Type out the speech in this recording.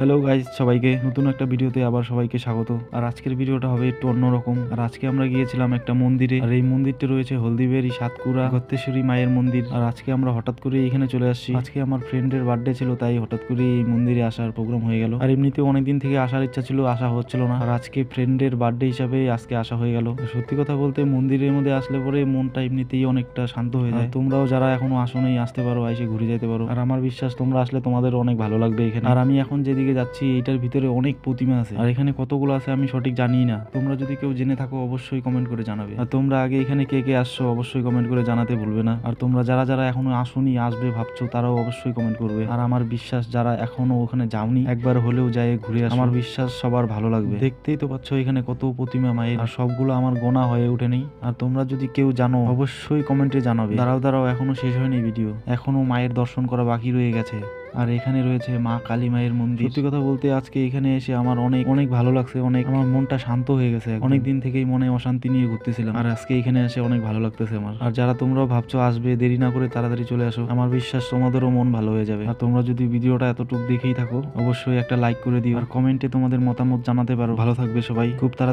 Hello guys, সবাইকে নতুন একটা ভিডিওতে আবার সবাইকে স্বাগত। আর আজকের ভিডিওটা হবে একটু অন্যরকম। আর আজকে আমরা গিয়েছিলাম একটা মন্দিরে, আর এই মন্দিরটা রয়েছে হলদিবেরি সাতকুড়া গত্তেশ্বরী মায়ের মন্দির। আর আজকে আমরা হঠাৎ করে এখানে চলে আসছি। আজকে আমার ফ্রেন্ডের বার্থডে ছিল, তাই হঠাৎ করে এই মন্দিরে আসার প্রোগ্রাম হয়ে গেল। আর এমনিতেও অনেকদিন থেকে আসার ইচ্ছা ছিল, আসা হচ্ছিল না। আর আজকে ফ্রেন্ডের বার্থডে হিসাবে আজকে আসা হয়ে গেল। সত্যি কথা বলতে মন্দিরের মধ্যে আসলে পরে মনটা এমনিতেই অনেকটা শান্ত হয়ে যায়। তোমরাও যারা এখনো আসোনি আসতে পারো, এসে ঘুরে যেতে পারো। আর আমার বিশ্বাস তোমরা আসলে তোমাদের অনেক ভালো লাগবে এখানে। আর আমি এখন যেদিকে যাচ্ছি এইটার ভিতরে অনেক প্রতিমা আছে, আর এখানে কতগুলো আছে আমি সঠিক জানি না। তোমরা যদি কেউ জেনে থাকো অবশ্যই কমেন্ট করে জানাবে। আর তোমরা আগে এখানে কে কে আসছো অবশ্যই কমেন্ট করে জানাতে ভুলবে না। আর তোমরা যারা যারা এখনো আসোনি, আসবে ভাবছো, তারাও অবশ্যই কমেন্ট করবে। আর আমার বিশ্বাস যারা এখনো ওখানে যাওনি, একবার হলেও যায় ঘুরে আসো। আমার বিশ্বাস সবার ভালো লাগবে। দেখতেই তো পাচ্ছ এখানে কত প্রতিমা মায়ের, আর সবগুলো আমার গোনা হয়ে ওঠেনি। আর তোমরা যদি কেউ জানো অবশ্যই কমেন্টে জানাবে। দাঁড়াও দাঁড়াও, এখনো শেষ হয়নি ভিডিও, এখনো মায়ের দর্শন করা বাকি রয়ে গেছে। আর এখানে রয়েছে মা কালী মায়ের মন্দির। সত্যি কথা বলতে আজকে এখানে এসে আমার অনেক অনেক ভালো লাগছে, অনেক আমার মনটা শান্ত হয়ে গেছে। অনেক দিন থেকেই মনে অশান্তি নিয়ে ঘুরতেছিলাম, আর আজকে এখানে এসে অনেক ভালো লাগতেছে আমার। আর যারা তোমরাও ভাবছো আসবে, দেরি না করে তাড়াতাড়ি চলে আসো। আমার বিশ্বাস তোমাদেরও মন ভালো হয়ে যাবে। আর তোমরা যদি ভিডিওটা এতটুকু দেখেই থাকো অবশ্যই একটা লাইক করে দিও, আর কমেন্টে তোমাদের মতামত জানাতে পারো। ভালো থাকবে সবাই, খুব তাড়াতাড়ি